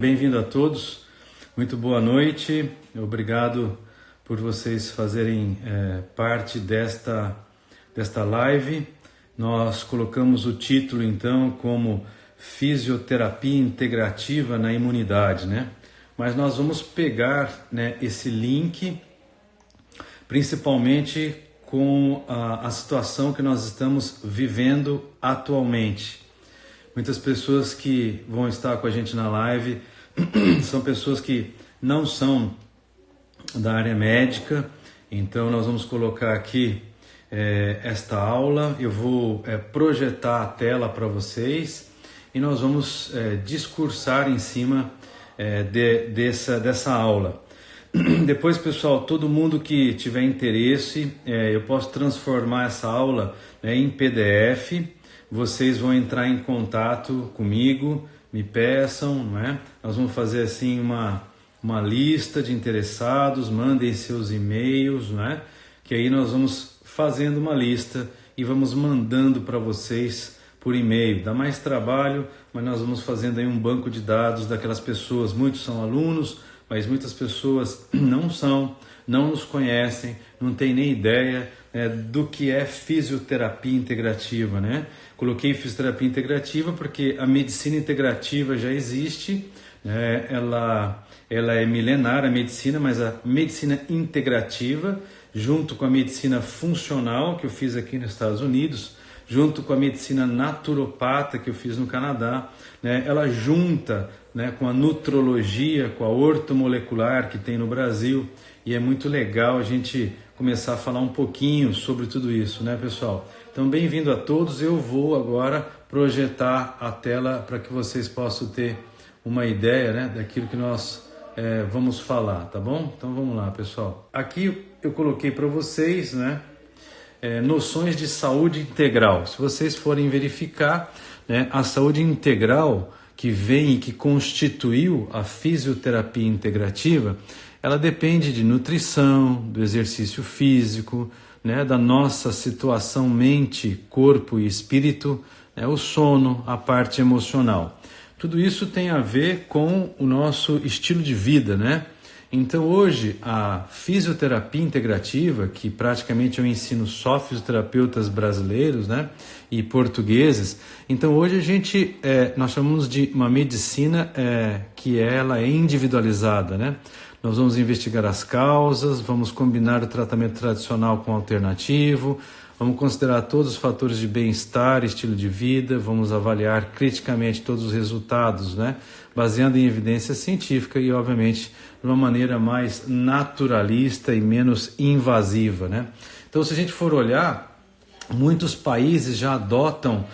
Bem-vindo a todos, muito boa noite, obrigado por vocês fazerem parte desta live. Nós colocamos o título então como Fisioterapia Integrativa na Imunidade, né? Mas nós vamos pegar, esse link, principalmente com a situação que nós estamos vivendo atualmente. Muitas pessoas que vão estar com a gente na live são pessoas que não são da área médica, então nós vamos colocar aqui esta aula, eu vou projetar a tela para vocês e nós vamos discursar em cima dessa aula. Depois, pessoal, todo mundo que tiver interesse, eu posso transformar essa aula em PDF. Vocês vão entrar em contato comigo, me peçam, não é? Nós vamos fazer assim uma lista de interessados, mandem seus e-mails, não é? Que aí nós vamos fazendo uma lista e vamos mandando para vocês por e-mail. Dá mais trabalho, mas nós vamos fazendo aí um banco de dados daquelas pessoas. Muitos são alunos, mas muitas pessoas não são, não nos conhecem, não têm nem ideia do que é fisioterapia integrativa, né? Coloquei fisioterapia integrativa porque a medicina integrativa já existe, né? Ela é milenar, a medicina, mas a medicina integrativa, junto com a medicina funcional, que eu fiz aqui nos Estados Unidos, junto com a medicina naturopata, que eu fiz no Canadá, né? Ela junta, né, com a nutrologia, com a ortomolecular que tem no Brasil, e é muito legal a gente começar a falar um pouquinho sobre tudo isso, né, pessoal? Então, bem-vindo a todos. Eu vou agora projetar a tela para que vocês possam ter uma ideia, né, daquilo que nós vamos falar, tá bom? Então, vamos lá, pessoal. Aqui eu coloquei para vocês, né, noções de saúde integral. Se vocês forem verificar, né, a saúde integral que vem e que constituiu a fisioterapia integrativa, ela depende de nutrição, do exercício físico, né, da nossa situação mente, corpo e espírito, né, o sono, a parte emocional. Tudo isso tem a ver com o nosso estilo de vida, né? Então hoje a fisioterapia integrativa, que praticamente eu ensino só fisioterapeutas brasileiros, né, e portugueses, então hoje nós chamamos de uma medicina que ela é individualizada, né? Nós vamos investigar as causas, vamos combinar o tratamento tradicional com o alternativo, vamos considerar todos os fatores de bem-estar, estilo de vida, vamos avaliar criticamente todos os resultados, né, baseando em evidência científica e, obviamente, de uma maneira mais naturalista e menos invasiva, né? Então, se a gente for olhar, muitos países já adotam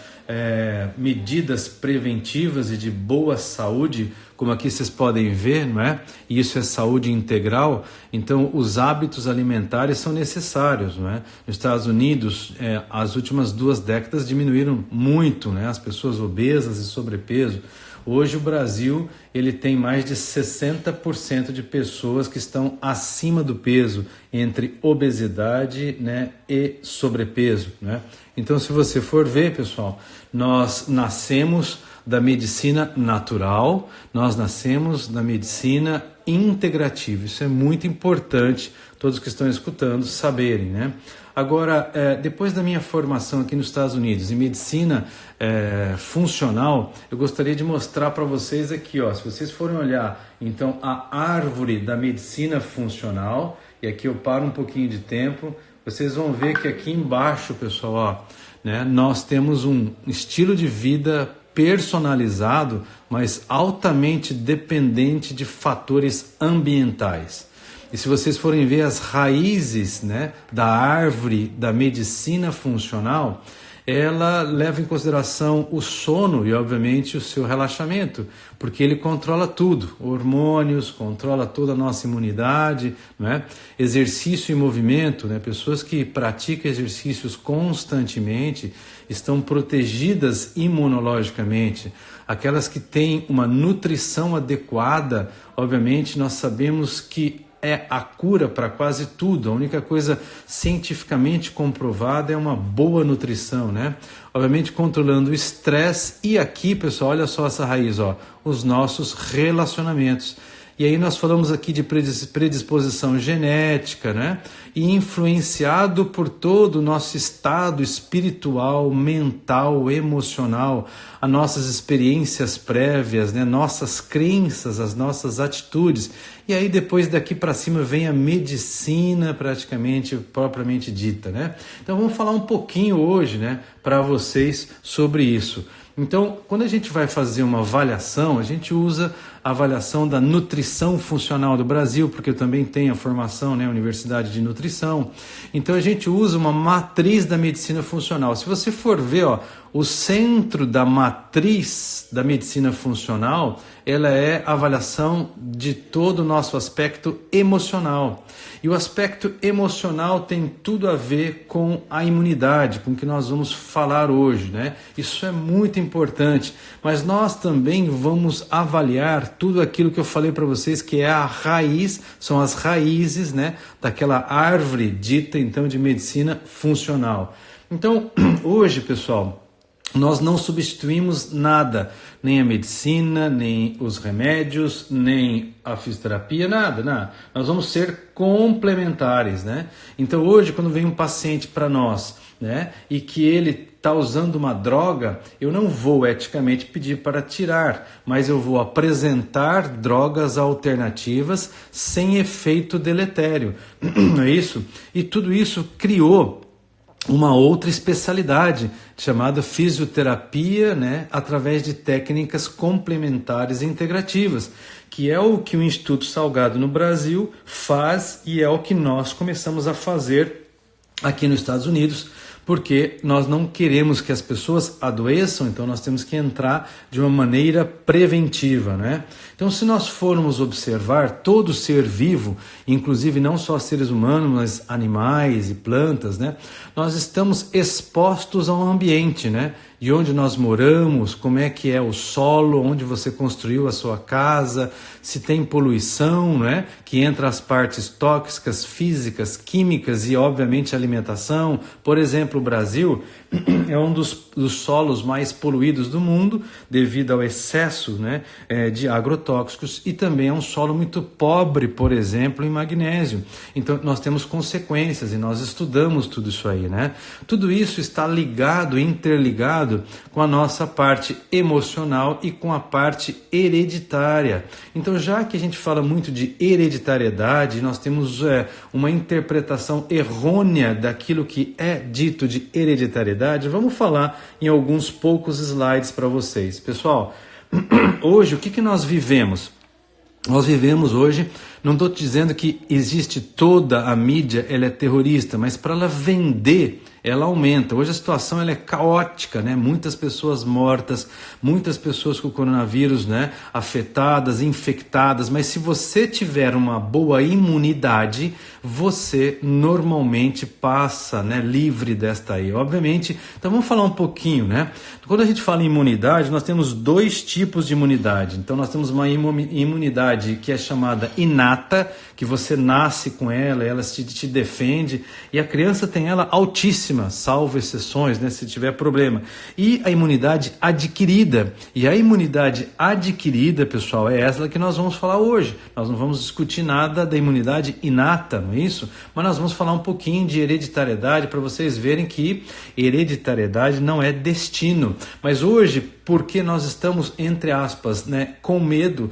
medidas preventivas e de boa saúde, como aqui vocês podem ver, não é? E isso é saúde integral. Então, os hábitos alimentares são necessários, não é? Nos Estados Unidos, as últimas 2 décadas diminuíram muito, né, as pessoas obesas e sobrepeso. Hoje o Brasil ele tem mais de 60% de pessoas que estão acima do peso, entre obesidade, né, e sobrepeso, né? Então, se você for ver, pessoal, nós nascemos da medicina natural, nós nascemos da medicina integrativa. Isso é muito importante, todos que estão escutando saberem, né? Agora, depois da minha formação aqui nos Estados Unidos em medicina funcional, eu gostaria de mostrar para vocês aqui, ó, se vocês forem olhar, então, a árvore da medicina funcional, e aqui eu paro um pouquinho de tempo, vocês vão ver que aqui embaixo, pessoal, ó, né, nós temos um estilo de vida personalizado, mas altamente dependente de fatores ambientais. E se vocês forem ver as raízes, né, da árvore da medicina funcional, ela leva em consideração o sono e, obviamente, o seu relaxamento, porque ele controla tudo, hormônios, controla toda a nossa imunidade, né? Exercício e movimento, né? Pessoas que praticam exercícios constantemente estão protegidas imunologicamente. Aquelas que têm uma nutrição adequada, obviamente, nós sabemos que é a cura para quase tudo. A única coisa cientificamente comprovada é uma boa nutrição, né? Obviamente controlando o estresse e aqui, pessoal, olha só essa raiz, ó, os nossos relacionamentos. E aí nós falamos aqui de predisposição genética, né? E influenciado por todo o nosso estado espiritual, mental, emocional, as nossas experiências prévias, né? Nossas crenças, as nossas atitudes. E aí depois daqui para cima vem a medicina praticamente, propriamente dita, né? Então vamos falar um pouquinho hoje, né? Para vocês sobre isso. Então, quando a gente vai fazer uma avaliação, a gente usa a avaliação da nutrição funcional do Brasil, porque eu também tenho a formação, né, Universidade de Nutrição. Então, a gente usa uma matriz da medicina funcional. Se você for ver, ó, o centro da matriz da medicina funcional, ela é a avaliação de todo o nosso aspecto emocional. E o aspecto emocional tem tudo a ver com a imunidade, com o que nós vamos falar hoje, né? Isso é muito importante, mas nós também vamos avaliar tudo aquilo que eu falei para vocês, que é a raiz, são as raízes, né, daquela árvore dita então de medicina funcional. Então, hoje, pessoal, nós não substituímos nada, nem a medicina, nem os remédios, nem a fisioterapia, nada. Nós vamos ser complementares, né? Então hoje, quando vem um paciente para nós, né, e que ele está usando uma droga, eu não vou eticamente pedir para tirar, mas eu vou apresentar drogas alternativas sem efeito deletério, não é isso? E tudo isso criou uma outra especialidade chamada fisioterapia, né, através de técnicas complementares e integrativas, que é o que o Instituto Salgado no Brasil faz e é o que nós começamos a fazer aqui nos Estados Unidos, porque nós não queremos que as pessoas adoeçam, então nós temos que entrar de uma maneira preventiva, né? Então, se nós formos observar todo ser vivo, inclusive não só seres humanos, mas animais e plantas, né? Nós estamos expostos ao ambiente, né? De onde nós moramos, como é que é o solo, onde você construiu a sua casa, se tem poluição, né? Que entra as partes tóxicas, físicas, químicas e, obviamente, alimentação. Por exemplo, o Brasil é um dos solos mais poluídos do mundo devido ao excesso, né, de agrotóxicos e também é um solo muito pobre, por exemplo, em magnésio. Então nós temos consequências e nós estudamos tudo isso aí, né? Tudo isso está ligado, interligado com a nossa parte emocional e com a parte hereditária. Então, já que a gente fala muito de hereditariedade, nós temos uma interpretação errônea daquilo que é dito de hereditariedade, vamos falar em alguns poucos slides para vocês. Pessoal, hoje o que nós vivemos? Nós vivemos hoje, não estou dizendo que existe toda a mídia, ela é terrorista, mas para ela vender, ela aumenta. Hoje a situação ela é caótica, né? Muitas pessoas mortas, muitas pessoas com o coronavírus, né, afetadas, infectadas, mas se você tiver uma boa imunidade, você normalmente passa, né, livre desta aí, obviamente. Então vamos falar um pouquinho, né? Quando a gente fala em imunidade, nós temos dois tipos de imunidade. Então nós temos uma imunidade que é chamada inata, que você nasce com ela te defende, e a criança tem ela altíssima, salvo exceções, né, se tiver problema. E a imunidade adquirida. E a imunidade adquirida, pessoal, é essa que nós vamos falar hoje. Nós não vamos discutir nada da imunidade inata, não é isso? Mas nós vamos falar um pouquinho de hereditariedade para vocês verem que hereditariedade não é destino. Mas hoje, porque nós estamos, entre aspas, né, com medo,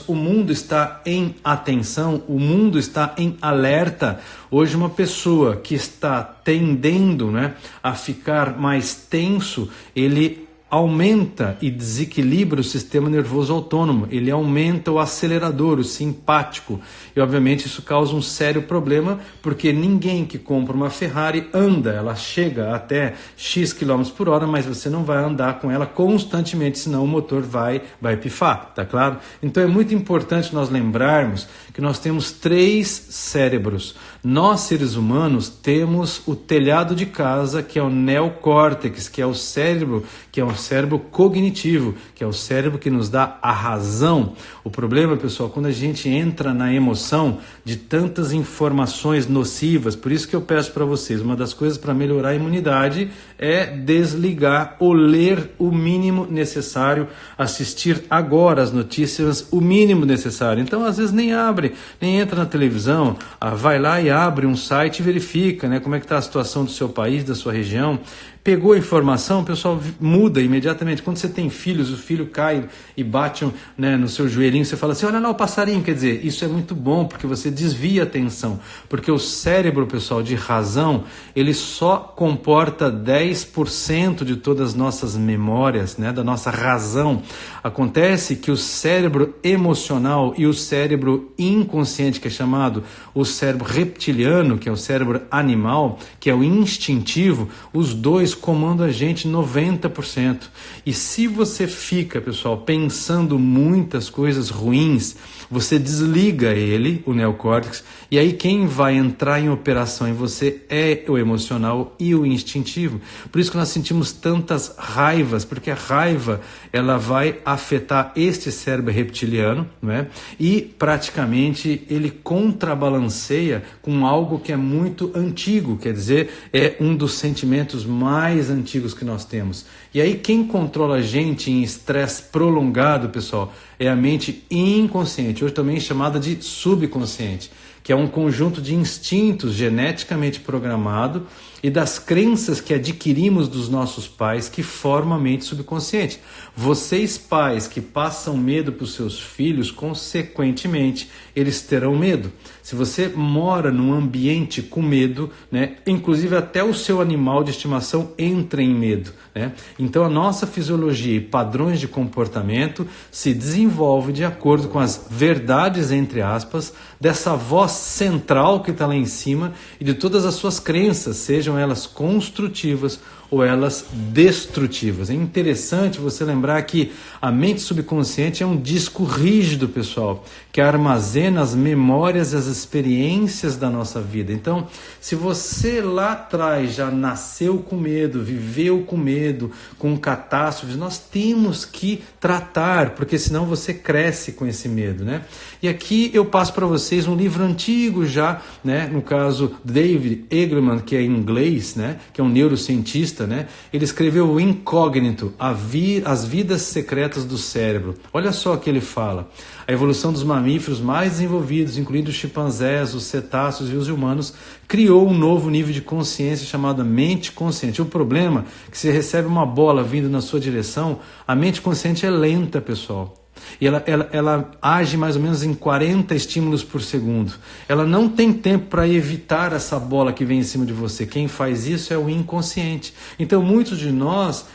o mundo está em atenção, o mundo está em alerta. Hoje uma pessoa que está tendendo, né, a ficar mais tenso, ele aumenta e desequilibra o sistema nervoso autônomo, ele aumenta o acelerador, o simpático, e obviamente isso causa um sério problema, porque ninguém que compra uma Ferrari anda, ela chega até X km por hora, mas você não vai andar com ela constantemente, senão o motor vai pifar, tá claro? Então é muito importante nós lembrarmos que nós temos 3 cérebros. Nós, seres humanos, temos o telhado de casa, que é o neocórtex, que é o cérebro, que é um cérebro cognitivo, que é o cérebro que nos dá a razão. O problema, pessoal, quando a gente entra na emoção de tantas informações nocivas, por isso que eu peço para vocês, uma das coisas para melhorar a imunidade é desligar ou ler o mínimo necessário, assistir agora as notícias, o mínimo necessário. Então, às vezes nem abre, nem entra na televisão, vai lá e abre um site e verifica, né, como é que está a situação do seu país, da sua região. Pegou a informação, o pessoal muda imediatamente. Quando você tem filhos, o filho cai e bate, né, no seu joelhinho, você fala assim, olha lá o passarinho. Quer dizer, isso é muito bom, porque você desvia a atenção. Porque o cérebro, pessoal, de razão, ele só comporta 10% de todas as nossas memórias, né, da nossa razão. Acontece que o cérebro emocional e o cérebro inconsciente, que é chamado o cérebro reptiliano, que é o cérebro animal, que é o instintivo, os dois comandam a gente 90%. E se você fica, pessoal, pensando muitas coisas ruins, você desliga ele, o neocórtex, e aí quem vai entrar em operação em você é o emocional e o instintivo. Por isso que nós sentimos tantas raivas, porque a raiva ela vai afetar este cérebro reptiliano, não é? E praticamente ele contrabalanceia com algo que é muito antigo, quer dizer, é um dos sentimentos mais antigos que nós temos. E aí quem controla a gente em estresse prolongado, pessoal, é a mente inconsciente, hoje também chamada de subconsciente, que é um conjunto de instintos geneticamente programado e das crenças que adquirimos dos nossos pais que formam a mente subconsciente. Vocês, pais que passam medo para os seus filhos, consequentemente, eles terão medo. Se você mora num ambiente com medo, né, inclusive até o seu animal de estimação entra em medo, né? Então a nossa fisiologia e padrões de comportamento se desenvolve de acordo com as verdades, entre aspas, dessa voz central que está lá em cima e de todas as suas crenças, sejam elas construtivas ou elas destrutivas. É interessante você lembrar que a mente subconsciente é um disco rígido, pessoal, que armazena as memórias e as experiências da nossa vida. Então, se você lá atrás já nasceu com medo, viveu com medo, com catástrofes, nós temos que tratar, porque senão você cresce com esse medo, né? E aqui eu passo para vocês um livro antigo já, né? No caso, David Eagleman, que é em inglês, né? Que é um neurocientista, né? Ele escreveu o Incógnito, As Vidas Secretas do Cérebro. Olha só o que ele fala. A evolução dos mamíferos mais desenvolvidos, incluindo os chimpanzés, os cetáceos e os humanos, criou um novo nível de consciência chamado mente consciente. O problema é que você recebe uma bola vindo na sua direção, a mente consciente é lenta, pessoal. E ela age mais ou menos em 40 estímulos por segundo. Ela não tem tempo para evitar essa bola que vem em cima de você. Quem faz isso é o inconsciente. Então, muitos de nós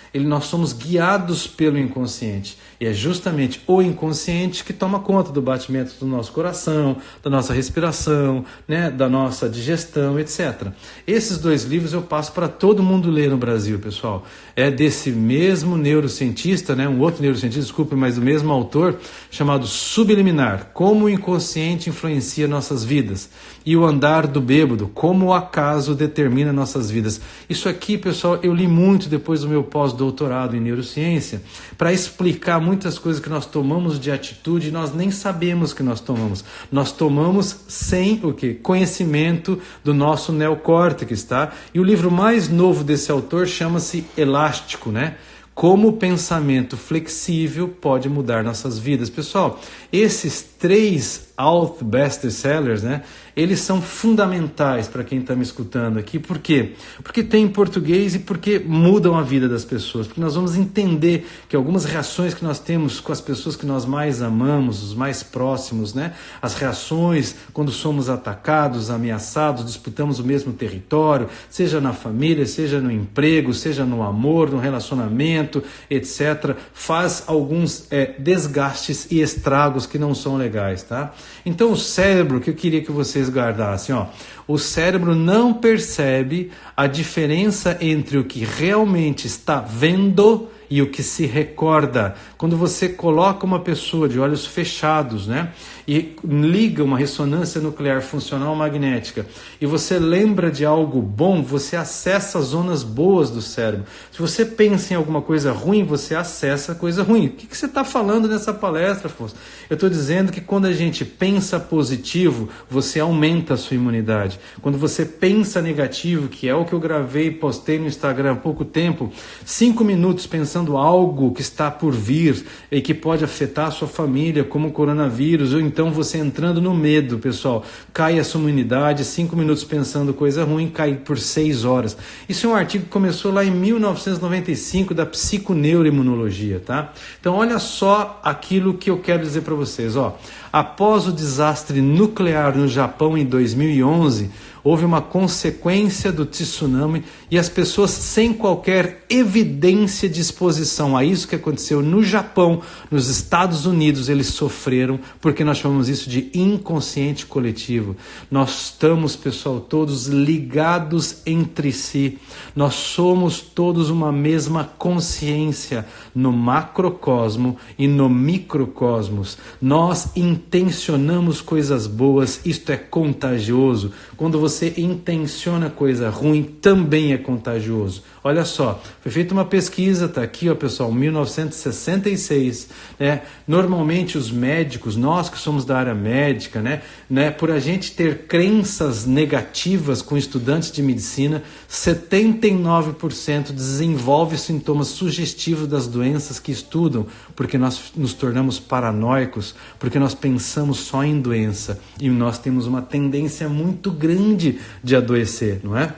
somos guiados pelo inconsciente. E é justamente o inconsciente que toma conta do batimento do nosso coração, da nossa respiração, né, da nossa digestão, etc. Esses dois livros eu passo para todo mundo ler no Brasil, pessoal. É desse mesmo neurocientista, né, um outro neurocientista, desculpe, mas do mesmo autor, chamado Subliminar, Como o Inconsciente Influencia Nossas Vidas. E O Andar do Bêbado, Como o Acaso Determina Nossas Vidas. Isso aqui, pessoal, eu li muito depois do meu pós-doutorado em neurociência, para explicar muitas coisas que nós tomamos de atitude e nós nem sabemos que nós tomamos. Nós tomamos sem o quê? Conhecimento do nosso neocórtex, tá? E o livro mais novo desse autor chama-se Elástico, né? Como o pensamento flexível pode mudar nossas vidas. Pessoal, esses 3 alt best-sellers, né? Eles são fundamentais para quem está me escutando aqui. Por quê? Porque tem em português e porque mudam a vida das pessoas. Porque nós vamos entender que algumas reações que nós temos com as pessoas que nós mais amamos, os mais próximos, né? As reações quando somos atacados, ameaçados, disputamos o mesmo território, seja na família, seja no emprego, seja no amor, no relacionamento, etc. Faz alguns desgastes e estragos que não são legais, tá? Então o cérebro, que eu queria que vocês guardassem, ó, o cérebro não percebe a diferença entre o que realmente está vendo e o que se recorda. Quando você coloca uma pessoa de olhos fechados, né, e liga uma ressonância nuclear funcional magnética, e você lembra de algo bom, você acessa as zonas boas do cérebro. Se você pensa em alguma coisa ruim, você acessa a coisa ruim. O que você está falando nessa palestra, Afonso? Eu estou dizendo que quando a gente pensa positivo, você aumenta a sua imunidade. Quando você pensa negativo, que é o que eu gravei e postei no Instagram há pouco tempo, 5 minutos pensando algo que está por vir e que pode afetar a sua família, como o coronavírus, ou então você entrando no medo, pessoal, cai a sua imunidade, 5 minutos pensando coisa ruim, cai por 6 horas. Isso é um artigo que começou lá em 1995 da psiconeuroimunologia, tá? Então olha só aquilo que eu quero dizer para vocês, ó. Após o desastre nuclear no Japão em 2011, houve uma consequência do tsunami e as pessoas sem qualquer evidência de exposição a isso que aconteceu no Japão, nos Estados Unidos, eles sofreram porque nós chamamos isso de inconsciente coletivo. Nós estamos, pessoal, todos ligados entre si. Nós somos todos uma mesma consciência no macrocosmo e no microcosmos. Nós intencionamos coisas boas, isto é contagioso. Quando você intenciona coisa ruim, também é contagioso. Olha só, foi feita uma pesquisa, está aqui, ó, pessoal, 1966. Né? Normalmente os médicos, nós que somos da área médica, né, por a gente ter crenças negativas com estudantes de medicina, 79% desenvolve sintomas sugestivos das doenças que estudam, porque nós nos tornamos paranoicos, porque nós pensamos só em doença e nós temos uma tendência muito grande de adoecer, não é?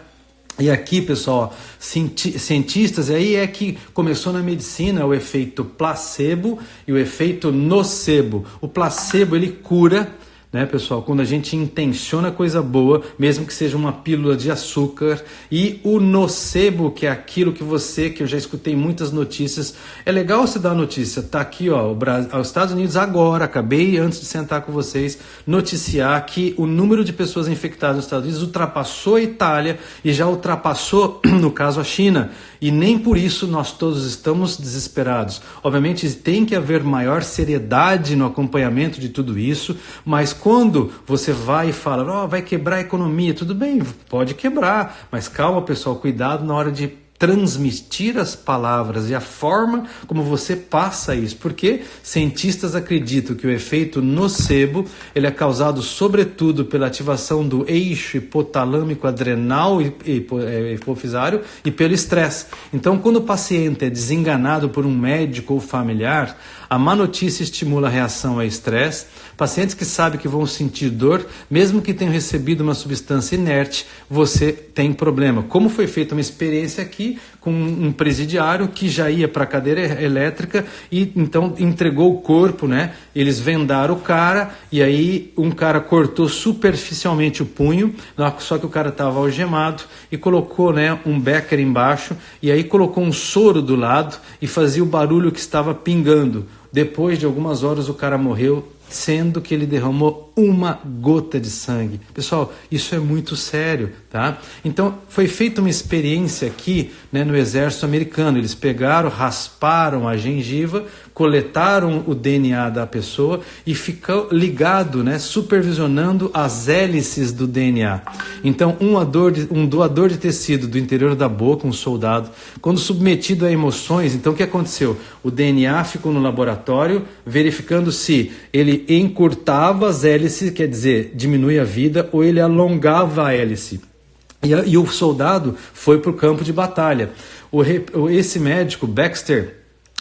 E aqui, pessoal, cientistas, aí é que começou na medicina o efeito placebo e o efeito nocebo. O placebo, ele cura, né, pessoal, quando a gente intenciona coisa boa, mesmo que seja uma pílula de açúcar, e o nocebo, que é aquilo que eu já escutei muitas notícias, é legal você dar a notícia, tá aqui, ó, os Estados Unidos agora, acabei antes de sentar com vocês, noticiar que o número de pessoas infectadas nos Estados Unidos ultrapassou a Itália e já ultrapassou, no caso, a China, e nem por isso nós todos estamos desesperados. Obviamente tem que haver maior seriedade no acompanhamento de tudo isso, mas quando você vai e fala, vai quebrar a economia, tudo bem, pode quebrar, mas calma, pessoal, cuidado na hora de transmitir as palavras e a forma como você passa isso, porque cientistas acreditam que o efeito nocebo ele é causado sobretudo pela ativação do eixo hipotalâmico adrenal e hipofisário e pelo estresse. Então, quando o paciente é desenganado por um médico ou familiar, a má notícia estimula a reação ao estresse. Pacientes que sabem que vão sentir dor, mesmo que tenham recebido uma substância inerte, você tem problema. Como foi feita uma experiência aqui com um presidiário que já ia para a cadeira elétrica e então entregou o corpo, né? Eles vendaram o cara e aí um cara cortou superficialmente o punho, só que o cara estava algemado e colocou, né, um becker embaixo e aí colocou um soro do lado e fazia o barulho que estava pingando. Depois de algumas horas o cara morreu, sendo que ele derramou uma gota de sangue. Pessoal, isso é muito sério, tá? Então, foi feita uma experiência aqui, né, no exército americano. Eles pegaram, rasparam a gengiva, coletaram o DNA da pessoa e ficou ligado, né, supervisionando as hélices do DNA. Então, um doador de tecido do interior da boca, um soldado, quando submetido a emoções, então o que aconteceu? O DNA ficou no laboratório, verificando se ele encurtava as hélices, quer dizer, diminui a vida, ou ele alongava a hélice. E o soldado foi para o campo de batalha. Esse médico, Baxter,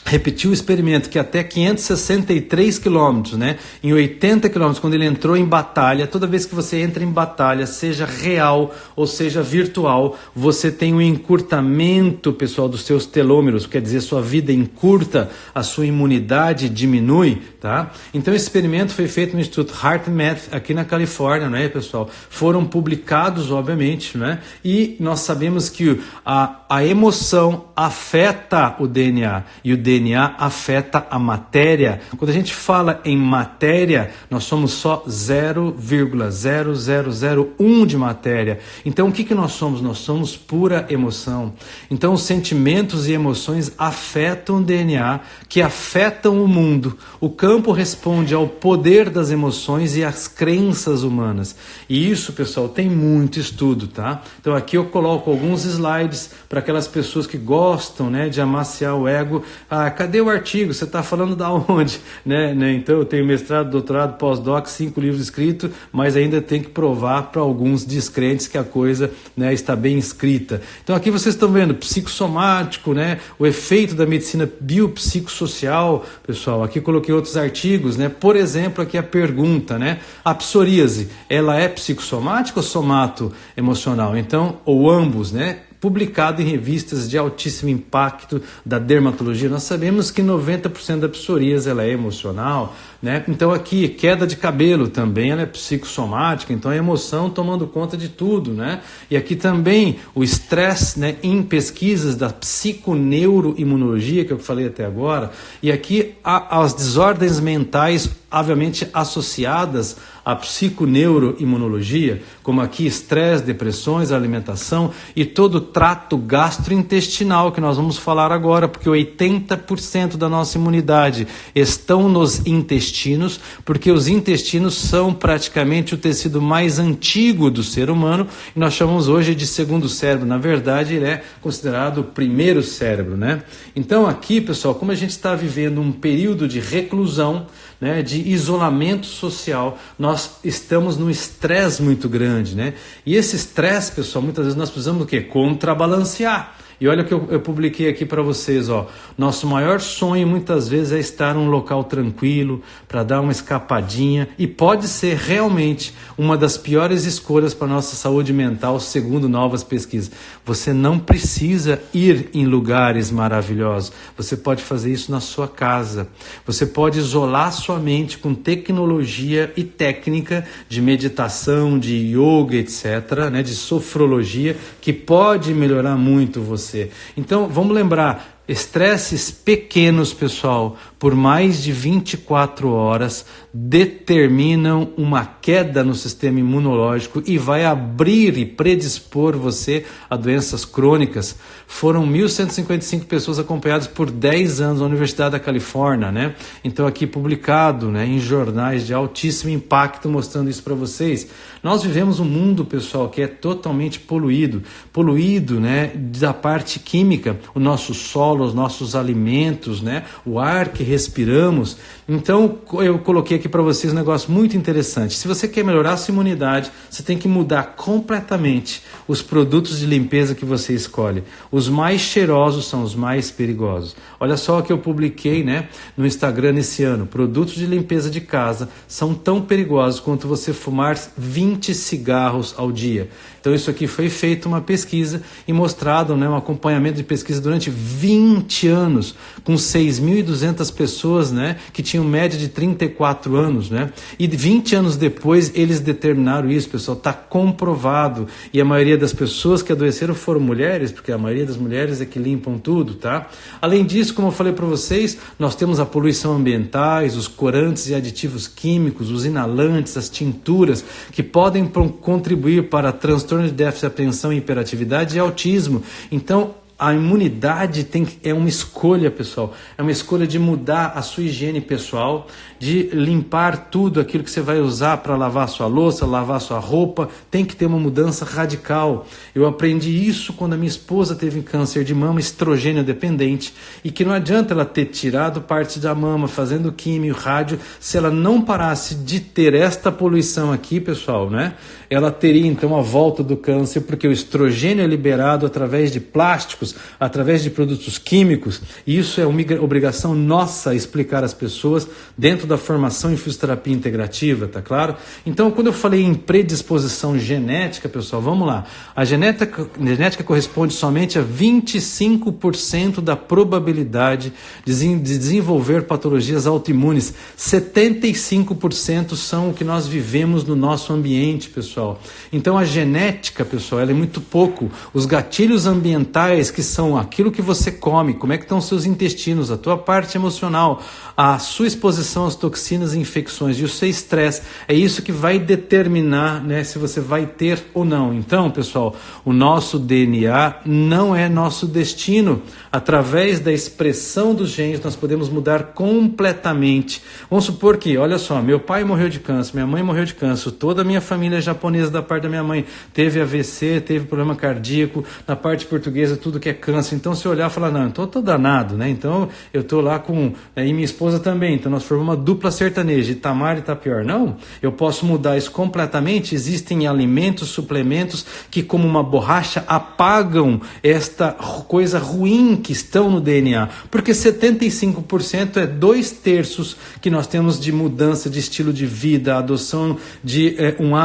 repetiu o experimento que até 563 quilômetros, né, em 80 quilômetros, quando ele entrou em batalha, toda vez que você entra em batalha, seja real ou seja virtual, você tem um encurtamento, pessoal, dos seus telômeros, quer dizer, sua vida encurta, a sua imunidade diminui, tá? Então esse experimento foi feito no Instituto HeartMath, aqui na Califórnia, né, pessoal? Foram publicados, obviamente, né? E nós sabemos que a emoção afeta o DNA, e o DNA DNA afeta a matéria. Quando a gente fala em matéria, nós somos só 0,0001 de matéria. Então o que nós somos? Nós somos pura emoção. Então os sentimentos e emoções afetam o DNA, que afetam o mundo. O campo responde ao poder das emoções e às crenças humanas. E isso, pessoal, tem muito estudo, tá? Então aqui eu coloco alguns slides para aquelas pessoas que gostam, né, de amaciar o ego. Ah, cadê o artigo? Você está falando da onde? Né? Então eu tenho mestrado, doutorado, pós-doc, 5 livros escritos, mas ainda tem que provar para alguns descrentes que a coisa, né, está bem escrita. Então aqui vocês estão vendo psicossomático, né, o efeito da medicina biopsicossocial, pessoal. Aqui coloquei outros artigos, né? Por exemplo, aqui a pergunta, né? A psoríase, ela é psicossomática ou somato-emocional? Então, ou ambos, né? Publicado em revistas de altíssimo impacto da dermatologia. Nós sabemos que 90% da psoríase ela é emocional, né? Então aqui, queda de cabelo também ela é psicossomática, então a emoção tomando conta de tudo, né? E aqui também o estresse, né, em pesquisas da psiconeuroimunologia, que eu falei até agora, e aqui as desordens mentais, obviamente associadas à psiconeuroimunologia, como aqui estresse, depressões, alimentação e todo o trato gastrointestinal que nós vamos falar agora, porque 80% da nossa imunidade estão nos intestinos, porque os intestinos são praticamente o tecido mais antigo do ser humano e nós chamamos hoje de segundo cérebro. Na verdade, ele é considerado o primeiro cérebro, né? Então aqui, pessoal, como a gente está vivendo um período de reclusão, né, de isolamento social, nós estamos num estresse muito grande, né? E esse estresse, pessoal, muitas vezes nós precisamos do quê? Contrabalancear. E olha o que eu publiquei aqui para vocês, ó. Nosso maior sonho muitas vezes é estar num local tranquilo, para dar uma escapadinha, e pode ser realmente uma das piores escolhas para a nossa saúde mental, segundo novas pesquisas. Você não precisa ir em lugares maravilhosos, você pode fazer isso na sua casa. Você pode isolar sua mente com tecnologia e técnica de meditação, de yoga, etc., né, de sofrologia, que pode melhorar muito você. Então, vamos lembrar, estresses pequenos, pessoal, por mais de 24 horas, determinam uma queda no sistema imunológico e vai abrir e predispor você a doenças crônicas. Foram 1.155 pessoas acompanhadas por 10 anos na Universidade da Califórnia, né? Então aqui publicado, né, em jornais de altíssimo impacto, mostrando isso para vocês. Nós vivemos um mundo, pessoal, que é totalmente poluído, né, da parte química, o nosso solo, os nossos alimentos, né, o ar que respiramos. Então eu coloquei aqui para vocês um negócio muito interessante. Se você quer melhorar a sua imunidade, você tem que mudar completamente os produtos de limpeza que você escolhe. Os mais cheirosos são os mais perigosos. Olha só o que eu publiquei, né, no Instagram esse ano. Produtos de limpeza de casa são tão perigosos quanto você fumar 20 cigarros ao dia. Então isso aqui foi feito uma pesquisa e mostrado, né, um acompanhamento de pesquisa durante 20 anos, com 6.200 pessoas, né, que tinham média de 34 anos, né? E 20 anos depois eles determinaram isso, pessoal, está comprovado. E a maioria das pessoas que adoeceram foram mulheres, porque a maioria das mulheres é que limpam tudo, tá? Além disso, como eu falei para vocês, nós temos a poluição ambientais, os corantes e aditivos químicos, os inalantes, as tinturas, que podem contribuir para transtorno de déficit de atenção e hiperatividade e autismo. Então, a imunidade é uma escolha, pessoal. É uma escolha de mudar a sua higiene pessoal, de limpar tudo aquilo que você vai usar para lavar sua louça, lavar sua roupa. Tem que ter uma mudança radical. Eu aprendi isso quando a minha esposa teve câncer de mama, estrogênio dependente, e que não adianta ela ter tirado parte da mama, fazendo químio, rádio, se ela não parasse de ter esta poluição aqui, pessoal, né? Ela teria então a volta do câncer, porque o estrogênio é liberado através de plásticos, através de produtos químicos, e isso é uma obrigação nossa explicar às pessoas dentro da formação em fisioterapia integrativa, tá claro? Então, quando eu falei em predisposição genética, pessoal, vamos lá. A genética corresponde somente a 25% da probabilidade de desenvolver patologias autoimunes. 75% são o que nós vivemos no nosso ambiente, pessoal. Então, a genética, pessoal, ela é muito pouco. Os gatilhos ambientais que que são aquilo que você come, como é que estão os seus intestinos, a tua parte emocional, a sua exposição às toxinas e infecções e o seu estresse, é isso que vai determinar, né, se você vai ter ou não. Então, pessoal, o nosso DNA não é nosso destino. Através da expressão dos genes, nós podemos mudar completamente. Vamos supor que, olha só, meu pai morreu de câncer, minha mãe morreu de câncer, toda a minha família japonesa da parte da minha mãe teve AVC, teve problema cardíaco, na parte portuguesa tudo que é câncer. Então, se eu olhar e falar, não, então eu tô danado, né? Então, eu tô lá com... e minha esposa também, então nós formamos uma dupla sertaneja, Itamar e Itapior. Não, eu posso mudar isso completamente. Existem alimentos, suplementos que, como uma borracha, apagam esta coisa ruim que estão no DNA, porque 75% é 2/3 que nós temos de mudança de estilo de vida, adoção de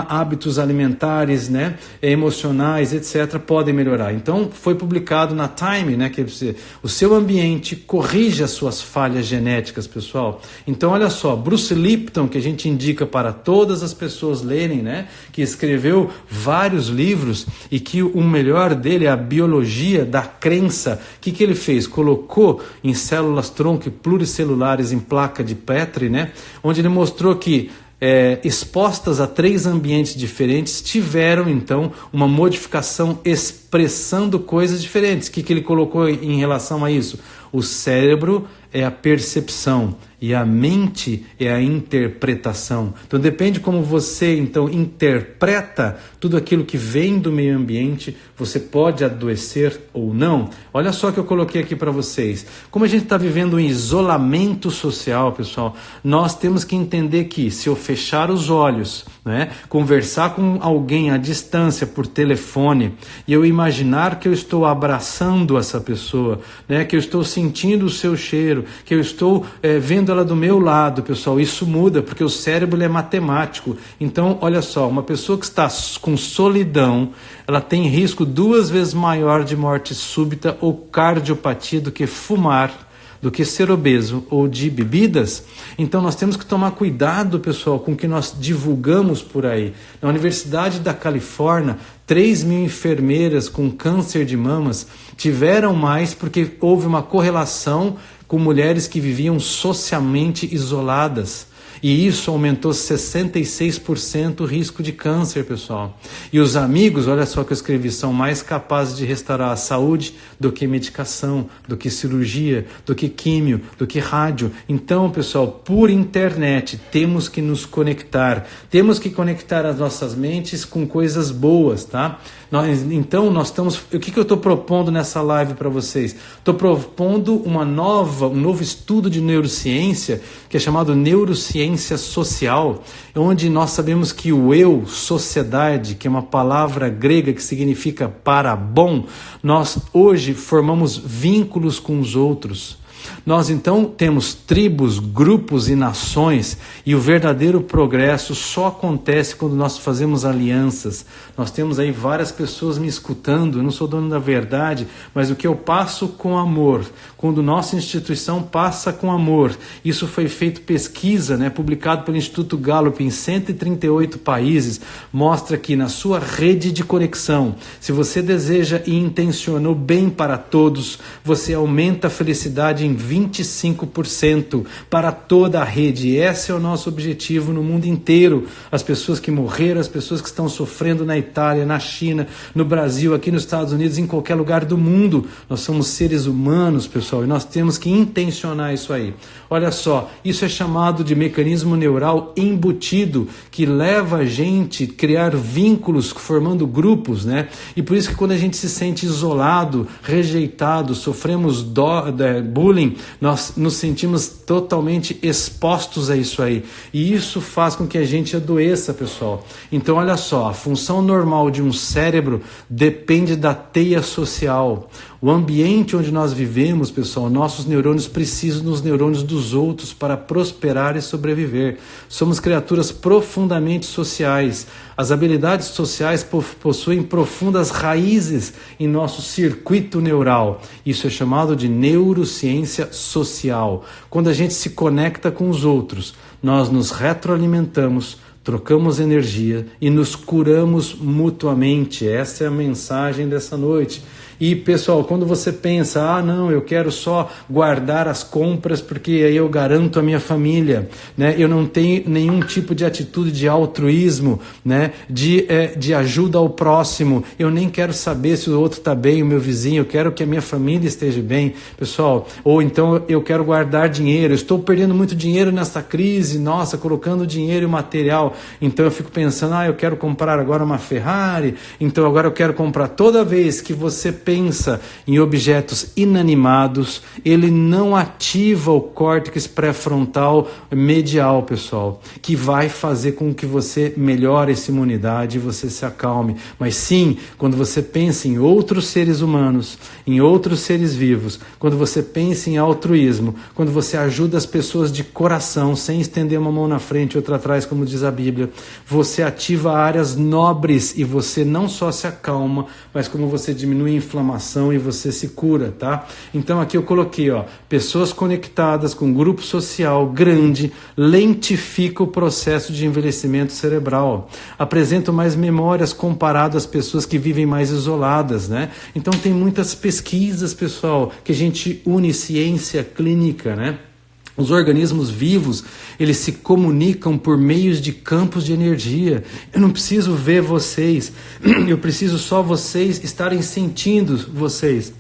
hábitos alimentares, né, emocionais, etc., podem melhorar. Então, foi publicado na Time, né, que o seu ambiente corrige as suas falhas genéticas, pessoal. Então, olha só, Bruce Lipton, que a gente indica para todas as pessoas lerem, né, que escreveu vários livros e que o melhor dele é a biologia da crença. O que ele fez? Colocou em células-tronco pluricelulares em placa de Petri, né, onde ele mostrou que expostas a 3 ambientes diferentes, tiveram então uma modificação expressando coisas diferentes. O que ele colocou em relação a isso? O cérebro é a percepção e a mente é a interpretação. Então depende como você então interpreta tudo aquilo que vem do meio ambiente, você pode adoecer ou não. Olha só que eu coloquei aqui para vocês. Como a gente está vivendo um isolamento social, pessoal, nós temos que entender que se eu fechar os olhos, né, conversar com alguém à distância por telefone e eu imaginar que eu estou abraçando essa pessoa, né, que eu estou sentindo o seu cheiro, que eu estou vendo ela do meu lado, pessoal, isso muda, porque o cérebro ele é matemático. Então, olha só, uma pessoa que está com solidão, ela tem risco 2 vezes maior de morte súbita ou cardiopatia do que fumar, do que ser obeso ou de bebidas. Então nós temos que tomar cuidado, pessoal, com o que nós divulgamos por aí. Na Universidade da Califórnia, 3.000 enfermeiras com câncer de mamas tiveram mais porque houve uma correlação com mulheres que viviam socialmente isoladas. E isso aumentou 66% o risco de câncer, pessoal. E os amigos, olha só que eu escrevi, são mais capazes de restaurar a saúde do que medicação, do que cirurgia, do que químio, do que rádio. Então, pessoal, por internet, temos que nos conectar. Temos que conectar as nossas mentes com coisas boas, tá? Então, nós estamos... O que eu estou propondo nessa live para vocês? Estou propondo um novo estudo de neurociência, que é chamado neurociência social, onde nós sabemos que o eu, sociedade, que é uma palavra grega que significa para bom, nós hoje formamos vínculos com os outros. Nós então temos tribos, grupos e nações, e o verdadeiro progresso só acontece quando nós fazemos alianças. Nós temos aí várias pessoas me escutando, eu não sou dono da verdade, mas o que eu passo com amor, quando nossa instituição passa com amor, isso foi feito pesquisa, né, publicado pelo Instituto Gallup em 138 países, mostra que na sua rede de conexão, se você deseja e intenciona o bem para todos, você aumenta a felicidade em 25% para toda a rede. Esse é o nosso objetivo no mundo inteiro. As pessoas que morreram, as pessoas que estão sofrendo na Itália, na China, no Brasil, aqui nos Estados Unidos, em qualquer lugar do mundo. Nós somos seres humanos, pessoal, e nós temos que intencionar isso aí. Olha só, isso é chamado de mecanismo neural embutido, que leva a gente a criar vínculos, formando grupos, né? E por isso que quando a gente se sente isolado, rejeitado, sofremos bullying, nós nos sentimos totalmente expostos a isso aí. E isso faz com que a gente adoeça, pessoal. Então, olha só, a função normal de um cérebro depende da teia social. O ambiente onde nós vivemos, pessoal, nossos neurônios precisam dos neurônios dos outros para prosperar e sobreviver. Somos criaturas profundamente sociais. As habilidades sociais possuem profundas raízes em nosso circuito neural. Isso é chamado de neurociência social. Quando a gente se conecta com os outros, nós nos retroalimentamos, trocamos energia e nos curamos mutuamente. Essa é a mensagem dessa noite. E pessoal, quando você pensa, não, eu quero só guardar as compras porque aí eu garanto a minha família, né? Eu não tenho nenhum tipo de atitude de altruísmo, né? De ajuda ao próximo, eu nem quero saber se o outro está bem, o meu vizinho, eu quero que a minha família esteja bem, pessoal. Ou então eu quero guardar dinheiro, eu estou perdendo muito dinheiro nessa crise, nossa, colocando dinheiro e material, então eu fico pensando, eu quero comprar agora uma Ferrari, então agora eu quero comprar. Toda vez que você pensa em objetos inanimados, ele não ativa o córtex pré-frontal medial, pessoal, que vai fazer com que você melhore essa imunidade e você se acalme. Mas sim, quando você pensa em outros seres humanos, em outros seres vivos, quando você pensa em altruísmo, quando você ajuda as pessoas de coração, sem estender uma mão na frente e outra atrás, como diz a Bíblia, você ativa áreas nobres e você não só se acalma, mas como você diminui a inflamação e você se cura, tá? Então aqui eu coloquei, pessoas conectadas com um grupo social grande lentifica o processo de envelhecimento cerebral, apresentam mais memórias comparado às pessoas que vivem mais isoladas, né? Então tem muitas pesquisas, pessoal, que a gente une ciência clínica, né? Os organismos vivos, eles se comunicam por meios de campos de energia. Eu não preciso ver vocês, eu preciso só vocês estarem sentindo vocês.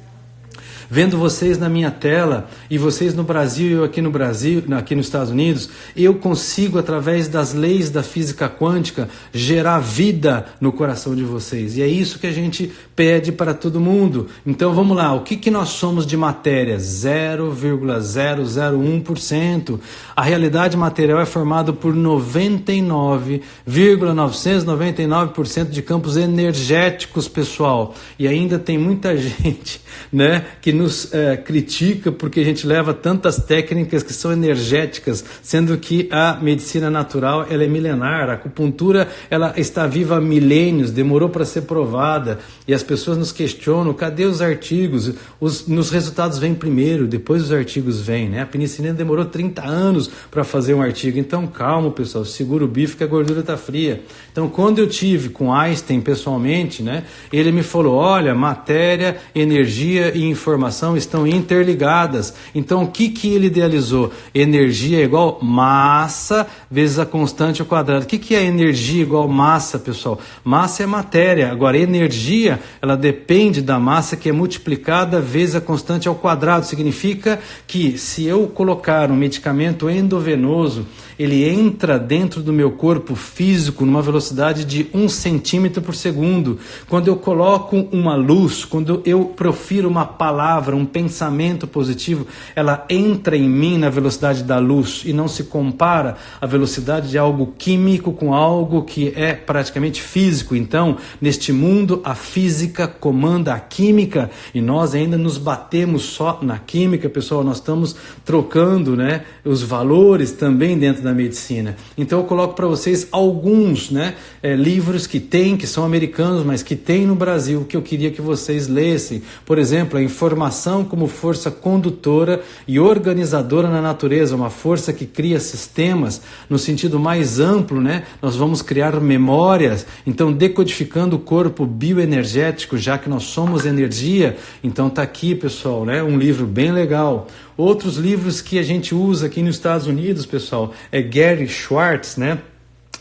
Vendo vocês na minha tela e vocês no Brasil e eu aqui no Brasil, aqui nos Estados Unidos, eu consigo, através das leis da física quântica, gerar vida no coração de vocês. E é isso que a gente pede para todo mundo. Então vamos lá, o que nós somos de matéria? 0,001%. A realidade material é formada por 99,999% de campos energéticos, pessoal. E ainda tem muita gente, né, que nos critica porque a gente leva tantas técnicas que são energéticas, sendo que a medicina natural ela é milenar, a acupuntura ela está viva há milênios, demorou para ser provada, e as pessoas nos questionam, cadê os artigos? Nos resultados vêm primeiro, depois os artigos vêm, né? A penicilina demorou 30 anos para fazer um artigo, então calma, pessoal, segura o bife que a gordura está fria. Então quando eu tive com Einstein pessoalmente, né, ele me falou, olha, matéria, energia e informação estão interligadas. Então o que ele idealizou? Energia é igual massa vezes a constante ao quadrado. O que é energia igual massa, pessoal? Massa é matéria. Agora energia, ela depende da massa que é multiplicada vezes a constante ao quadrado. Significa que se eu colocar um medicamento endovenoso, ele entra dentro do meu corpo físico numa velocidade de 1 centímetro por segundo. Quando eu coloco uma luz, quando eu profiro uma palavra, um pensamento positivo, ela entra em mim na velocidade da luz e não se compara a velocidade de algo químico com algo que é praticamente físico. Então, neste mundo, a física comanda a química e nós ainda nos batemos só na química, pessoal. Nós estamos trocando, né, os valores também dentro da medicina. Então eu coloco para vocês alguns, né, livros que são americanos, mas que tem no Brasil, que eu queria que vocês lessem. Por exemplo, a informação como força condutora e organizadora na natureza, uma força que cria sistemas no sentido mais amplo, né? Nós vamos criar memórias, então decodificando o corpo bioenergético, já que nós somos energia. Então tá aqui, pessoal, né? Um livro bem legal. Outros livros que a gente usa aqui nos Estados Unidos, pessoal, é Gary Schwartz, né?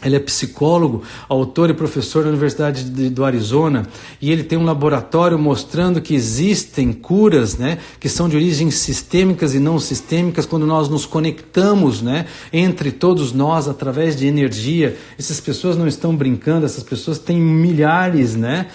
Ele é psicólogo, autor e professor da Universidade do Arizona, e ele tem um laboratório mostrando que existem curas, né, que são de origens sistêmicas e não sistêmicas, quando nós nos conectamos, né, entre todos nós através de energia. Essas pessoas não estão brincando, essas pessoas têm milhares, né,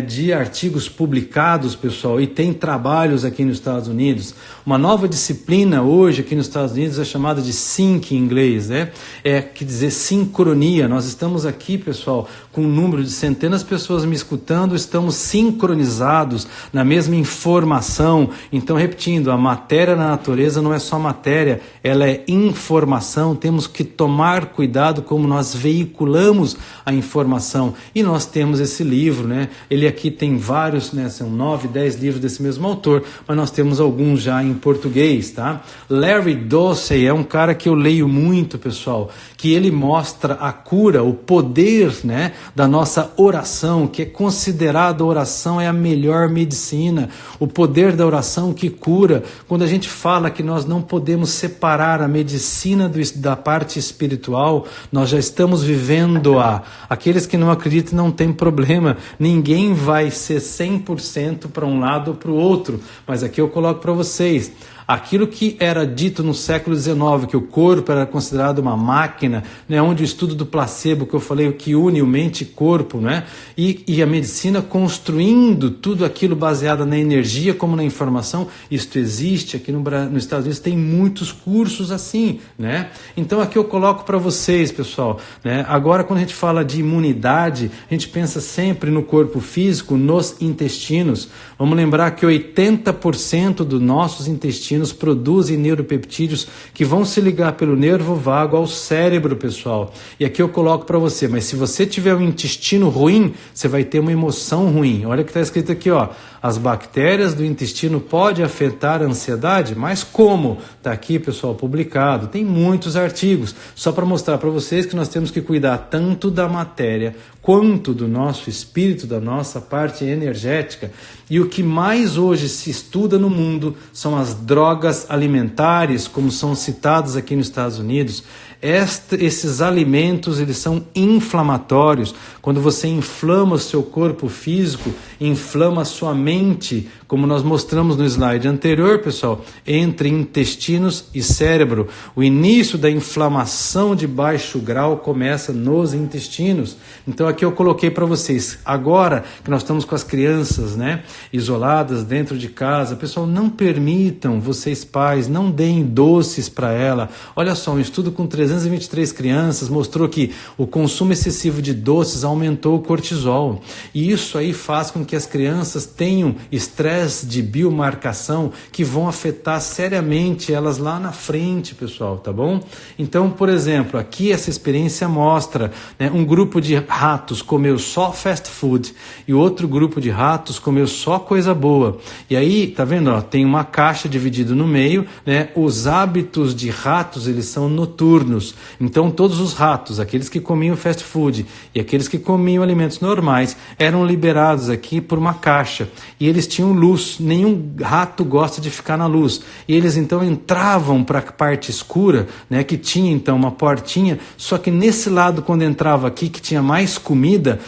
de artigos publicados, pessoal, e tem trabalhos aqui nos Estados Unidos. Uma nova disciplina hoje aqui nos Estados Unidos é chamada de Sync em inglês, né, quer dizer sincronia. Nós estamos aqui, pessoal, com um número de centenas de pessoas me escutando, estamos sincronizados na mesma informação. Então, repetindo, a matéria na natureza não é só matéria, ela é informação. Temos que tomar cuidado como nós veiculamos a informação. E nós temos esse livro, né? Ele aqui tem vários, né? São 9, 10 livros desse mesmo autor, mas nós temos alguns já em português, tá? Larry Dossey é um cara que eu leio muito, pessoal, que ele mostra a a cura, o poder, né, da nossa oração, que é considerada a oração é a melhor medicina, o poder da oração que cura. Quando a gente fala que nós não podemos separar a medicina da parte espiritual, nós já estamos vivendo-a. Aqueles que não acreditam não tem problema, ninguém vai ser 100% para um lado ou para o outro, mas aqui eu coloco para vocês, aquilo que era dito no século XIX, que o corpo era considerado uma máquina, né, onde o estudo do placebo, que eu falei, que une o mente e corpo, né, e a medicina construindo tudo aquilo baseado na energia como na informação, isto existe aqui nos Estados Unidos, tem muitos cursos assim, né? Então aqui eu coloco para vocês, pessoal, né, agora quando a gente fala de imunidade, a gente pensa sempre no corpo físico, nos intestinos. Vamos lembrar que 80% dos nossos intestinos produzem neuropeptídeos que vão se ligar pelo nervo vago ao cérebro, pessoal. E aqui eu coloco para você, mas se você tiver um intestino ruim, você vai ter uma emoção ruim. Olha o que está escrito aqui, ó. As bactérias do intestino podem afetar a ansiedade, mas como? Está aqui, pessoal, publicado. Tem muitos artigos, só para mostrar para vocês que nós temos que cuidar tanto da matéria quanto do nosso espírito, da nossa parte energética. E o que mais hoje se estuda no mundo são as drogas alimentares, como são citadas aqui nos Estados Unidos. Esses alimentos, eles são inflamatórios. Quando você inflama o seu corpo físico, inflama a sua mente, como nós mostramos no slide anterior, pessoal, entre intestinos e cérebro. O início da inflamação de baixo grau começa nos intestinos. Então aqui eu coloquei para vocês, agora que nós estamos com as crianças, né, isoladas dentro de casa, pessoal, não permitam, vocês pais, não deem doces para ela. Olha só, um estudo com 323 crianças mostrou que o consumo excessivo de doces aumentou o cortisol. E isso aí faz com que as crianças tenham estresse de biomarcação que vão afetar seriamente elas lá na frente, pessoal, tá bom? Então, por exemplo, aqui essa experiência mostra, né, um grupo de ratos comeu só fast food e outro grupo de ratos comeu só coisa boa. E aí, tá vendo? Ó, tem uma caixa dividida no meio, né? Os hábitos de ratos, eles são noturnos. Então, todos os ratos, aqueles que comiam fast food e aqueles que comiam alimentos normais, eram liberados aqui por uma caixa. E eles tinham luz. Nenhum rato gosta de ficar na luz. E eles então entravam para a parte escura, né, que tinha então uma portinha, só que nesse lado, quando entrava aqui, que tinha mais comida,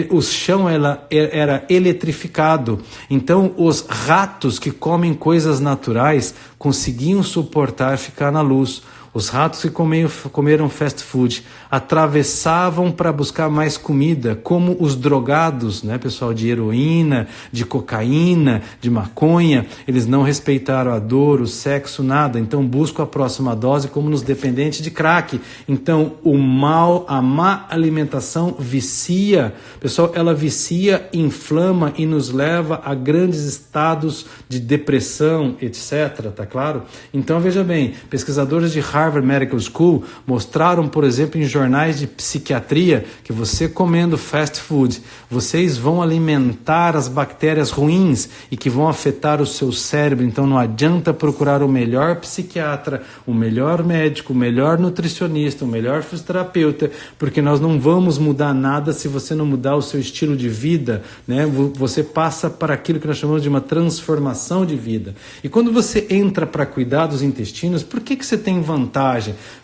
o chão era eletrificado. Então os ratos que comem coisas naturais conseguiam suportar ficar na luz. Os ratos que comeram fast food atravessavam para buscar mais comida, como os drogados, né, pessoal, de heroína, de cocaína, de maconha. Eles não respeitaram a dor, o sexo, nada. Então buscam a próxima dose, como nos dependentes de crack. Então a má alimentação vicia. Pessoal, ela vicia, inflama e nos leva a grandes estados de depressão, etc. Tá claro? Então veja bem, pesquisadores de Harvard Medical School mostraram, por exemplo, em jornais de psiquiatria, que você comendo fast food, vocês vão alimentar as bactérias ruins e que vão afetar o seu cérebro. Então não adianta procurar o melhor psiquiatra, o melhor médico, o melhor nutricionista, o melhor fisioterapeuta, porque nós não vamos mudar nada se você não mudar o seu estilo de vida, né? Você passa para aquilo que nós chamamos de uma transformação de vida. E quando você entra para cuidar dos intestinos, por que você tem vantagem?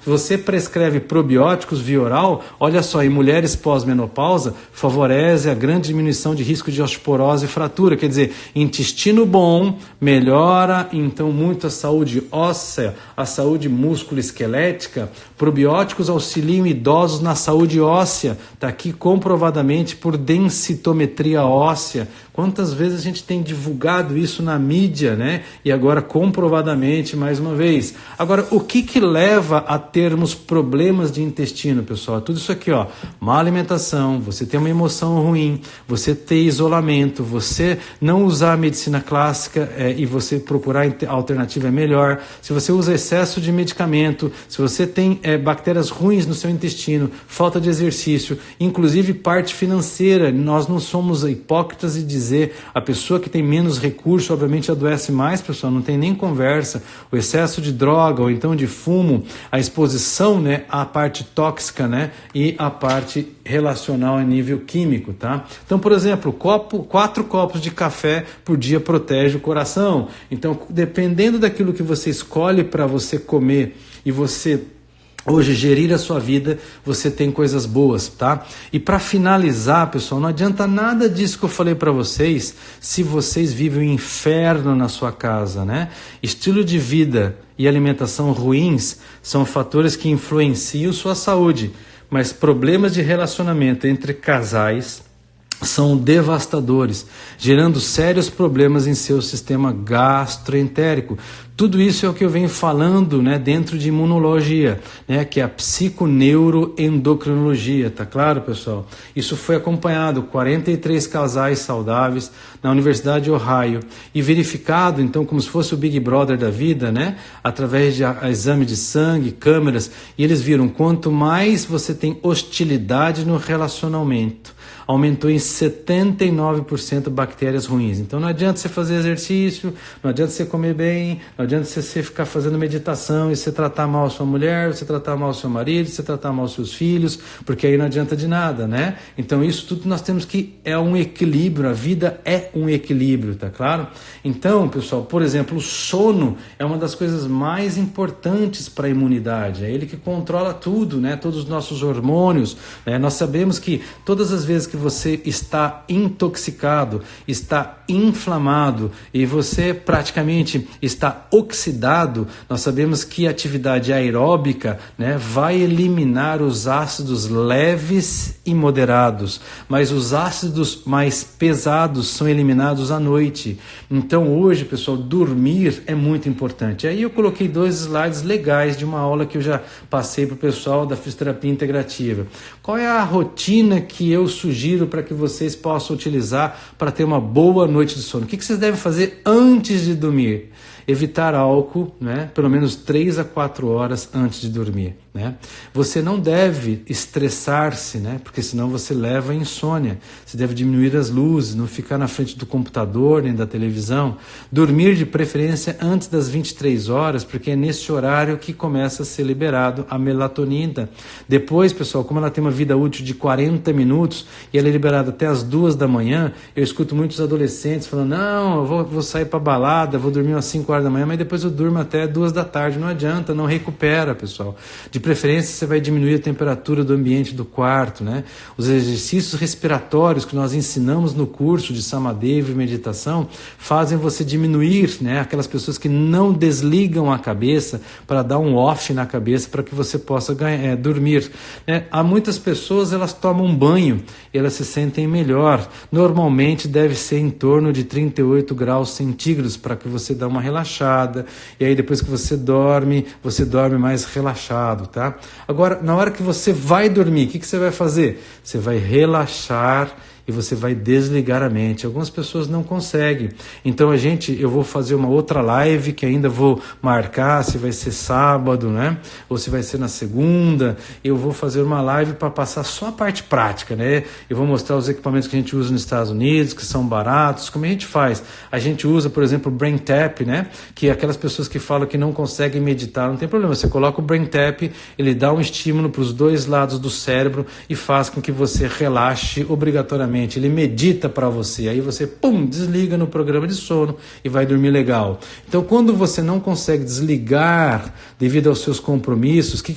Se você prescreve probióticos via oral, olha só, em mulheres pós-menopausa, favorece a grande diminuição de risco de osteoporose e fratura. Quer dizer, intestino bom melhora então muito a saúde óssea, a saúde músculo-esquelética. Probióticos auxiliam idosos na saúde óssea. Está aqui comprovadamente por densitometria óssea. Quantas vezes a gente tem divulgado isso na mídia, né? E agora comprovadamente, mais uma vez. Agora, o que leva a termos problemas de intestino, pessoal? Tudo isso aqui, ó. Má alimentação, você ter uma emoção ruim, você ter isolamento, você não usar a medicina clássica e você procurar a alternativa é melhor. Se você usa excesso de medicamento, se você tem bactérias ruins no seu intestino, falta de exercício, inclusive parte financeira. Nós não somos hipócritas e dizer a pessoa que tem menos recurso obviamente adoece mais, pessoal, não tem nem conversa. O excesso de droga ou então de fumo consumo, a exposição, né, à parte tóxica, né, e a parte relacional a nível químico, tá? Então, por exemplo, 4 copos de café por dia protege o coração. Então, dependendo daquilo que você escolhe para você comer e você hoje gerir a sua vida, você tem coisas boas, tá? E para finalizar, pessoal, não adianta nada disso que eu falei para vocês se vocês vivem um inferno na sua casa, né? Estilo de vida e alimentação ruins são fatores que influenciam sua saúde, mas problemas de relacionamento entre casais são devastadores, gerando sérios problemas em seu sistema gastroentérico. Tudo isso é o que eu venho falando, né, dentro de imunologia, né, que é a psiconeuroendocrinologia, tá claro, pessoal? Isso foi acompanhado 43 casais saudáveis na Universidade de Ohio e verificado, então, como se fosse o Big Brother da vida, né, através de exame de sangue, câmeras, e eles viram quanto mais você tem hostilidade no relacionamento, aumentou em 79% bactérias ruins. Então não adianta você fazer exercício, não adianta você comer bem, não adianta você ficar fazendo meditação e você tratar mal a sua mulher, você tratar mal o seu marido, você tratar mal os seus filhos, porque aí não adianta de nada, né? Então isso tudo nós temos que é um equilíbrio, a vida é um equilíbrio, tá claro? Então, pessoal, por exemplo, o sono é uma das coisas mais importantes para a imunidade, é ele que controla tudo, né? Todos os nossos hormônios, né? Nós sabemos que todas as vezes que você está intoxicado, está inflamado e você praticamente está oxidado, nós sabemos que a atividade aeróbica, né, vai eliminar os ácidos leves e moderados, mas os ácidos mais pesados são eliminados à noite. Então hoje, pessoal, dormir é muito importante. Aí eu coloquei 2 slides legais de uma aula que eu já passei para o pessoal da fisioterapia integrativa. Qual é a rotina que eu sugiro para que vocês possam utilizar para ter uma boa noite de sono? O que vocês devem fazer antes de dormir? Evitar álcool, né? Pelo menos 3 a 4 horas antes de dormir, né? Você não deve estressar-se, né? Porque senão você leva a insônia. Você deve diminuir as luzes, não ficar na frente do computador nem da televisão. Dormir de preferência antes das 23 horas, porque é nesse horário que começa a ser liberado a melatonina. Depois, pessoal, como ela tem uma vida útil de 40 minutos e ela é liberada até as 2 da manhã, eu escuto muitos adolescentes falando, não, eu vou sair para balada, vou dormir umas 5 horas da manhã, mas depois eu durmo até 2 da tarde. Não adianta, não recupera, pessoal. De preferência, você vai diminuir a temperatura do ambiente do quarto, né? Os exercícios respiratórios que nós ensinamos no curso de Samadeva e meditação fazem você diminuir, né, aquelas pessoas que não desligam a cabeça para dar um off na cabeça para que você possa dormir, né? Há muitas pessoas, elas tomam banho e elas se sentem melhor. Normalmente deve ser em torno de 38 graus centígrados para que você dê uma relaxada. E aí depois que você dorme mais relaxado, tá? Agora, na hora que você vai dormir, o que você vai fazer? Você vai relaxar e você vai desligar a mente. Algumas pessoas não conseguem. Então eu vou fazer uma outra live que ainda vou marcar se vai ser sábado, né? Ou se vai ser na segunda. Eu vou fazer uma live para passar só a parte prática, né? Eu vou mostrar os equipamentos que a gente usa nos Estados Unidos, que são baratos. Como a gente faz? A gente usa, por exemplo, o Brain Tap, né? Que é aquelas pessoas que falam que não conseguem meditar, não tem problema. Você coloca o Brain Tap, ele dá um estímulo para os 2 lados do cérebro e faz com que você relaxe obrigatoriamente. Ele medita para você, aí você desliga no programa de sono e vai dormir legal. Então, quando você não consegue desligar devido aos seus compromissos, o que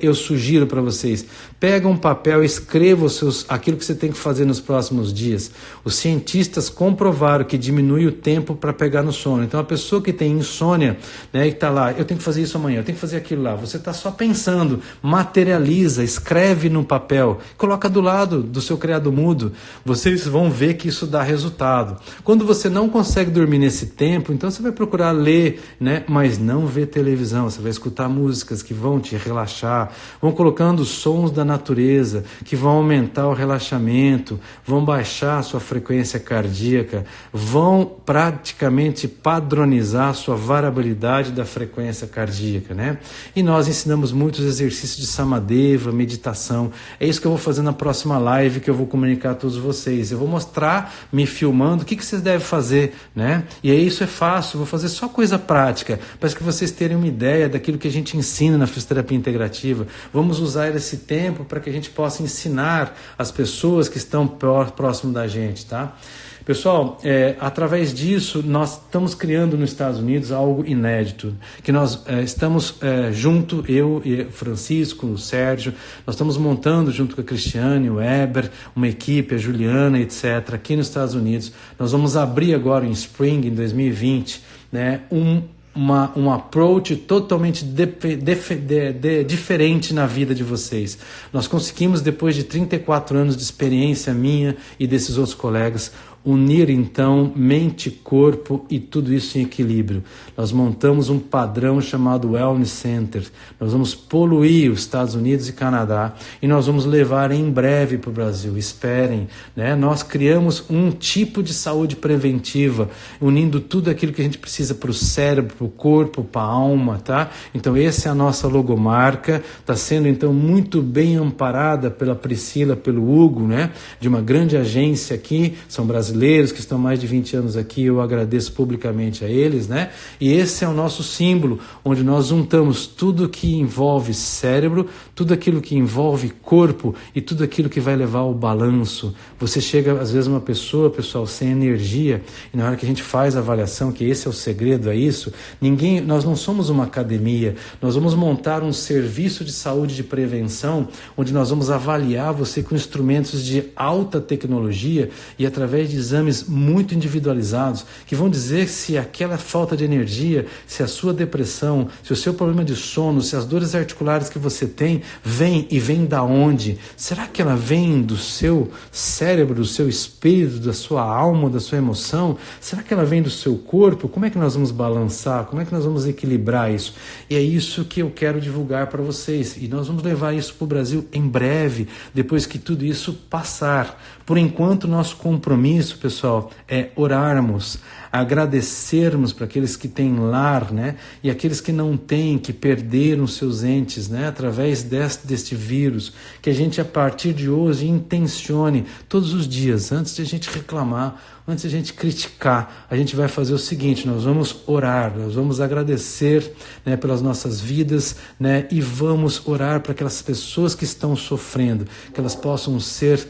eu sugiro para vocês? Pega um papel e escreva aquilo que você tem que fazer nos próximos dias. Os cientistas comprovaram que diminui o tempo para pegar no sono. Então, a pessoa que tem insônia, né, e está lá, eu tenho que fazer isso amanhã, eu tenho que fazer aquilo lá, você está só pensando, materializa, escreve no papel, coloca do lado do seu criado mudo. Vocês vão ver que isso dá resultado. Quando você não consegue dormir nesse tempo, então você vai procurar ler, né? Mas não ver televisão. Você vai escutar músicas que vão te relaxar, vão colocando sons da natureza, que vão aumentar o relaxamento, vão baixar a sua frequência cardíaca, vão praticamente padronizar a sua variabilidade da frequência cardíaca, né? E nós ensinamos muitos exercícios de Samadeva, meditação. É isso que eu vou fazer na próxima live, que eu vou comunicar a todos vocês. Eu vou mostrar, me filmando, o que vocês devem fazer, né? E aí isso é fácil, vou fazer só coisa prática, para que vocês terem uma ideia daquilo que a gente ensina na fisioterapia integrativa. Vamos usar esse tempo para que a gente possa ensinar as pessoas que estão próximo da gente, tá? Pessoal, através disso, nós estamos criando nos Estados Unidos algo inédito, que nós estamos junto, eu e Francisco, o Sérgio, nós estamos montando junto com a Cristiane, o Eber, uma equipe, a Juliana, etc., aqui nos Estados Unidos. Nós vamos abrir agora em Spring, em 2020, né, um approach totalmente diferente na vida de vocês. Nós conseguimos, depois de 34 anos de experiência minha e desses outros colegas, unir então mente, corpo e tudo isso em equilíbrio. Nós montamos um padrão chamado Wellness Center. Nós vamos poluir os Estados Unidos e Canadá e nós vamos levar em breve para o Brasil. Esperem, né? Nós criamos um tipo de saúde preventiva, unindo tudo aquilo que a gente precisa para o cérebro, para o corpo, para a alma, tá? Então essa é a nossa logomarca, está sendo então muito bem amparada pela Priscila, pelo Hugo, né? De uma grande agência aqui, são brasileiros que estão há mais de 20 anos aqui, eu agradeço publicamente a eles, né? E esse é o nosso símbolo, onde nós juntamos tudo que envolve cérebro, tudo aquilo que envolve corpo e tudo aquilo que vai levar ao balanço. Você chega, às vezes, uma pessoa, pessoal, sem energia, e na hora que a gente faz a avaliação, que esse é o segredo a isso, nós não somos uma academia, nós vamos montar um serviço de saúde de prevenção, onde nós vamos avaliar você com instrumentos de alta tecnologia e através de exames muito individualizados, que vão dizer se aquela falta de energia, se a sua depressão, se o seu problema de sono, se as dores articulares que você tem, vem da onde? Será que ela vem do seu cérebro, do seu espírito, da sua alma, da sua emoção? Será que ela vem do seu corpo? Como é que nós vamos balançar? Como é que nós vamos equilibrar isso? E é isso que eu quero divulgar para vocês. E nós vamos levar isso para o Brasil em breve, depois que tudo isso passar. Por enquanto, nosso compromisso, pessoal, é orarmos, agradecermos para aqueles que têm lar, né? E aqueles que não têm, que perderam seus entes, né? Através deste vírus, que a gente, a partir de hoje, intencione todos os dias, antes de a gente reclamar, antes de a gente criticar, a gente vai fazer o seguinte: nós vamos orar, nós vamos agradecer, né, pelas nossas vidas, né, e vamos orar para aquelas pessoas que estão sofrendo, que elas possam ser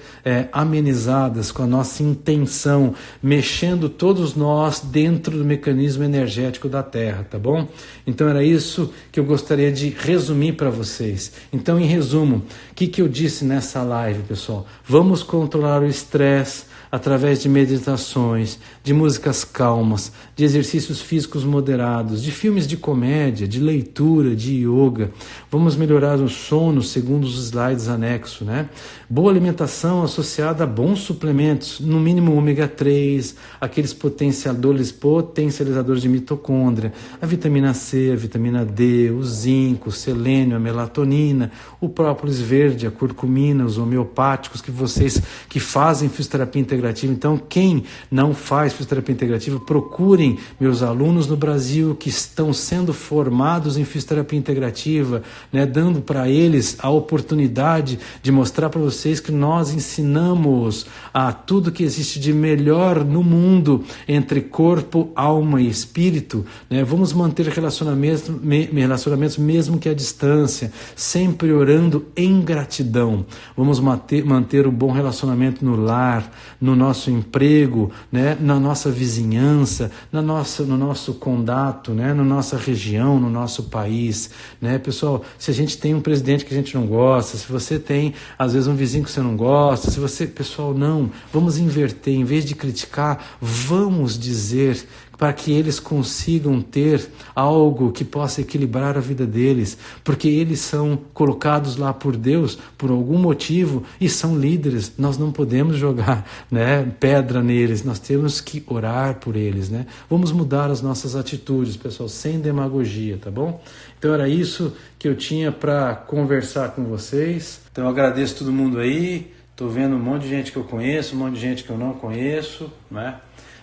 amenizadas com a nossa intenção, mexendo todos nós dentro do mecanismo energético da Terra, tá bom? Então era isso que eu gostaria de resumir para vocês. Então, em resumo, o que eu disse nessa live, pessoal? Vamos controlar o estresse através de meditações, de músicas calmas, de exercícios físicos moderados, de filmes de comédia, de leitura, de yoga. Vamos melhorar o sono segundo os slides anexos, né? Boa alimentação associada a bons suplementos, no mínimo ômega 3, aqueles potencializadores de mitocôndria, a vitamina C, a vitamina D, o zinco, o selênio, a melatonina, o própolis verde, a curcumina, os homeopáticos que vocês que fazem fisioterapia integrativa. Então, quem não faz fisioterapia integrativa, procurem meus alunos no Brasil que estão sendo formados em fisioterapia integrativa, né, dando para eles a oportunidade de mostrar para vocês que nós ensinamos a tudo que existe de melhor no mundo entre corpo, alma e espírito, né? Vamos manter relacionamentos mesmo que à distância, sempre orando em gratidão. Vamos manter o bom relacionamento no lar, no nosso emprego, né, na nossa vizinhança, no nosso condato, né, na nossa região, no nosso país, né, pessoal? Se a gente tem um presidente que a gente não gosta, se você tem às vezes um vizinho que você não gosta, pessoal, não, vamos inverter, em vez de criticar, vamos dizer para que eles consigam ter algo que possa equilibrar a vida deles, porque eles são colocados lá por Deus por algum motivo e são líderes. Nós não podemos jogar, né, pedra neles, nós temos que orar por eles, né? Vamos mudar as nossas atitudes, pessoal, sem demagogia, tá bom? Então era isso que eu tinha para conversar com vocês. Então eu agradeço todo mundo aí, estou vendo um monte de gente que eu conheço, um monte de gente que eu não conheço, né?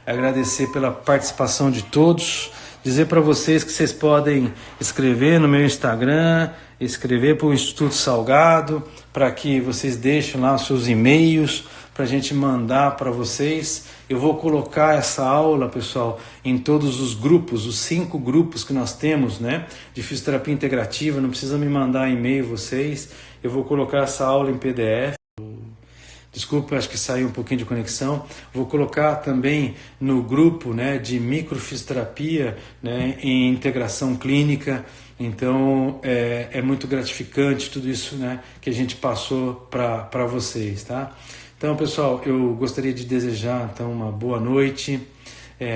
Agradecer pela participação de todos. dizer para vocês que vocês podem escrever no meu Instagram, escrever para o Instituto Salgado, para que vocês deixem lá os seus e-mails, para a gente mandar para vocês. Eu vou colocar essa aula, pessoal, em todos os grupos, os 5 grupos que nós temos, né, de fisioterapia integrativa. Não precisa me mandar e-mail vocês. Eu vou colocar essa aula em PDF. Desculpa, acho que saiu um pouquinho de conexão. Vou colocar também no grupo, né, de microfisioterapia, né, em integração clínica. Então é muito gratificante tudo isso, né, que a gente passou para vocês, tá? Então, pessoal, eu gostaria de desejar então uma boa noite,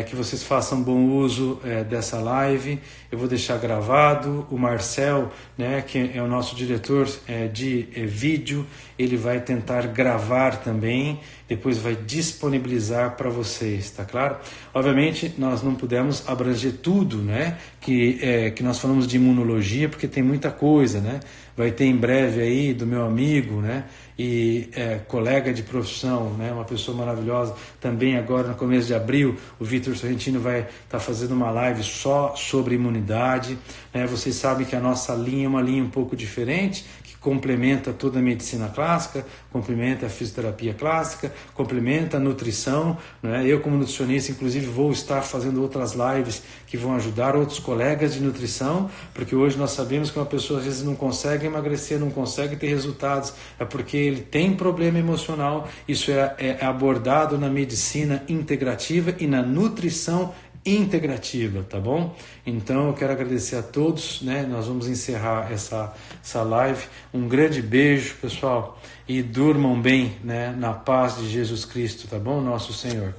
que vocês façam bom uso dessa live. Eu vou deixar gravado. O Marcel, né, que é o nosso diretor de vídeo, ele vai tentar gravar também, depois vai disponibilizar para vocês, tá claro? Obviamente, nós não pudemos abranger tudo, né, que nós falamos de imunologia, porque tem muita coisa, né? Vai ter em breve aí do meu amigo, né, e colega de profissão, né, uma pessoa maravilhosa, também agora no começo de abril, o Vitor Sorrentino vai estar fazendo uma live só sobre imunidade, né? Vocês sabem que a nossa linha é uma linha um pouco diferente, que complementa toda a medicina clássica, complementa a fisioterapia clássica, complementa a nutrição, né? Eu como nutricionista, inclusive, vou estar fazendo outras lives que vão ajudar outros colegas de nutrição, porque hoje nós sabemos que uma pessoa às vezes não consegue emagrecer, não consegue ter resultados, é porque ele tem problema emocional. Isso é abordado na medicina integrativa e na nutrição integrativa, tá bom? Então eu quero agradecer a todos, né? Nós vamos encerrar essa live. Um grande beijo, pessoal, e durmam bem, né, na paz de Jesus Cristo, tá bom? Nosso Senhor.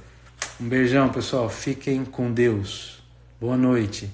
Um beijão, pessoal. Fiquem com Deus. Boa noite.